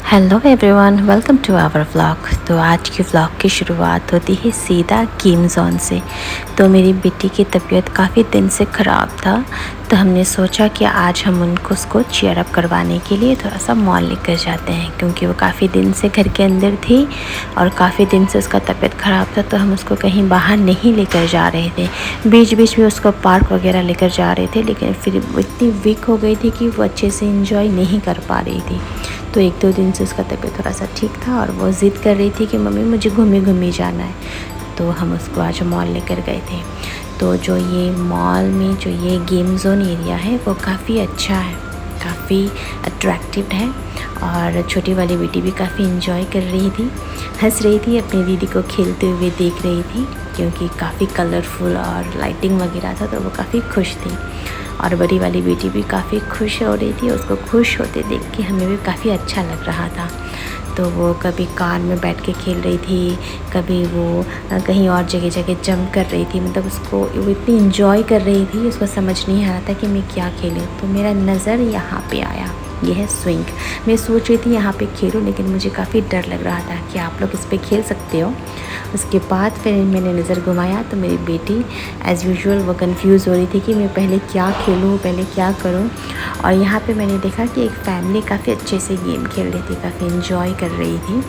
Hello everyone, welcome to our vlog. तो आज की व्लॉग की शुरुआत होती है सीधा गेम जोन से। तो मेरी बेटी की तबीयत काफ़ी दिन से ख़राब था, तो हमने सोचा कि आज हम उसको चीयर अप करवाने के लिए थोड़ा सा मॉल लेकर जाते हैं, क्योंकि वो काफ़ी दिन से घर के अंदर थी और काफ़ी दिन से उसका तबीयत ख़राब था। तो हम उसको कहीं बाहर नहीं लेकर जा रहे थे, बीच बीच में उसको पार्क वगैरह लेकर जा रहे थे, लेकिन फिर वो इतनी वीक हो गई थी कि वो अच्छे से इंजॉय नहीं कर पा रही थी। तो 1-2 दिन से उसका तबीयत थोड़ा सा ठीक था और वो ज़िद कर रही थी कि मम्मी मुझे घूमी जाना है। तो हम उसको आज मॉल लेकर गए थे। तो जो ये मॉल में जो ये गेम जोन एरिया है वो काफ़ी अच्छा है, काफ़ी अट्रैक्टिव है। और छोटी वाली बेटी भी काफ़ी इन्जॉय कर रही थी, हंस रही थी, अपनी दीदी को खेलते हुए देख रही थी, क्योंकि काफ़ी कलरफुल और लाइटिंग वगैरह था, तो वो काफ़ी खुश थी। और बड़ी वाली बेटी भी काफ़ी खुश हो रही थी, उसको खुश होते देख के हमें भी काफ़ी अच्छा लग रहा था। तो वो कभी कार में बैठ के खेल रही थी, कभी वो कहीं और जगह जंप कर रही थी, मतलब उसको वो इतनी इन्जॉय कर रही थी, उसको समझ नहीं आ रहा था कि मैं क्या खेलूँ। तो मेरा नज़र यहाँ पे आया, ये है स्विंग। मैं सोच रही थी यहाँ पे खेलूँ, लेकिन मुझे काफ़ी डर लग रहा था कि आप लोग इस पे खेल सकते हो। उसके बाद फिर मैंने नज़र घुमाया तो मेरी बेटी एज़ यूजुअल वो कंफ्यूज हो रही थी कि मैं पहले क्या खेलूँ, पहले क्या करूँ। और यहाँ पे मैंने देखा कि एक फैमिली काफ़ी अच्छे से गेम खेल रही थी, काफ़ी इन्जॉय कर रही थी।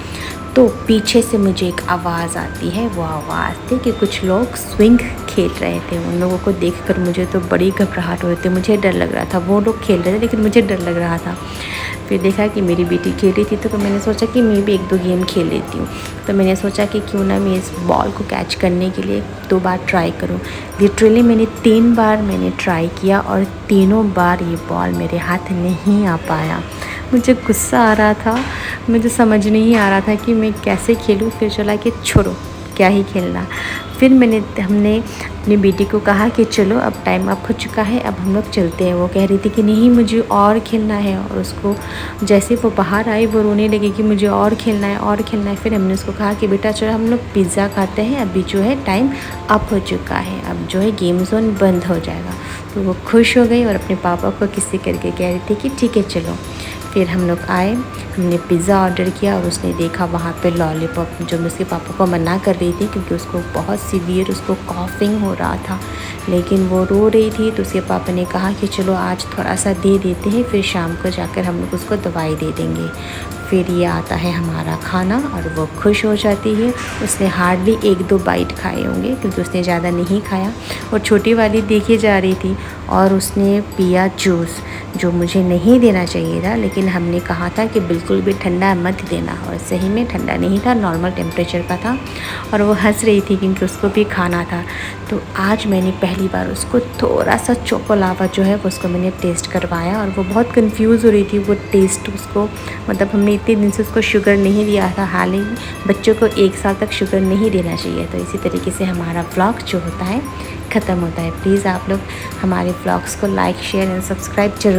तो पीछे से मुझे एक आवाज़ आती है, वो आवाज़ थी कि कुछ लोग स्विंग खेल रहे थे। उन लोगों को देखकर मुझे तो बड़ी घबराहट हो रही थी, मुझे डर लग रहा था। वो लोग खेल रहे थे लेकिन मुझे डर लग रहा था। फिर देखा कि मेरी बेटी खेल रही थी, तो मैंने सोचा कि मैं भी 1-2 गेम खेल लेती हूँ। तो मैंने सोचा कि क्यों ना मैं इस बॉल को कैच करने के लिए 2 बार ट्राई करूँ। लिटरली मैंने 3 बार ट्राई किया और तीनों बार ये बॉल मेरे हाथ नहीं आ पाया। मुझे गुस्सा आ रहा था, मुझे समझ नहीं आ रहा था कि मैं कैसे खेलूँ। फिर चला कि छोड़ो, क्या ही खेलना। फिर हमने अपनी बेटी को कहा कि चलो अब टाइम अप हो चुका है, अब हम लोग चलते हैं। वो कह रही थी कि नहीं मुझे और खेलना है, और उसको जैसे वो बाहर आई वो रोने लगी कि मुझे और खेलना है और खेलना है। फिर हमने उसको कहा कि बेटा चलो हम लोग पिज़्ज़ा खाते हैं, अभी जो है टाइम अप हो चुका है, अब जो है गेम जोन बंद हो जाएगा। तो वो खुश हो गई और अपने पापा को किसी करके कह रही थी कि ठीक है चलो। फिर हम लोग आए, हमने पिज़्ज़ा ऑर्डर किया और उसने देखा वहाँ पे लॉलीपॉप, जो मैं उसके पापा को मना कर रही थी क्योंकि उसको बहुत सीवियर उसको कॉफिंग हो रहा था, लेकिन वो रो रही थी। तो उसके पापा ने कहा कि चलो आज थोड़ा सा दे देते हैं, फिर शाम को जाकर हम लोग उसको दवाई दे देंगे। फिर ये आता है हमारा खाना और वो खुश हो जाती है। उसने हार्डली 1-2 बाइट खाए होंगे क्योंकि उसने ज़्यादा नहीं खाया। और छोटी वाली देखी जा रही थी और उसने पिया जूस, जो मुझे नहीं देना चाहिए था, लेकिन हमने कहा था कि बिल्कुल भी ठंडा मत देना, और सही में ठंडा नहीं था, नॉर्मल टेम्परेचर का था। और वो हंस रही थी क्योंकि उसको भी खाना था। तो आज मैंने पहली बार उसको थोड़ा सा चोकोलावा जो है वो उसको मैंने टेस्ट करवाया, और वो बहुत कंफ्यूज हो रही थी। वो टेस्ट उसको, मतलब हमने इतने दिन से उसको शुगर नहीं दिया था, हालांकि बच्चों को 1 साल तक शुगर नहीं देना चाहिए। तो इसी तरीके से हमारा व्लॉग जो होता है ख़त्म होता है। प्लीज़ आप लोग हमारे व्लॉग्स को लाइक, शेयर एंड सब्सक्राइब जरूर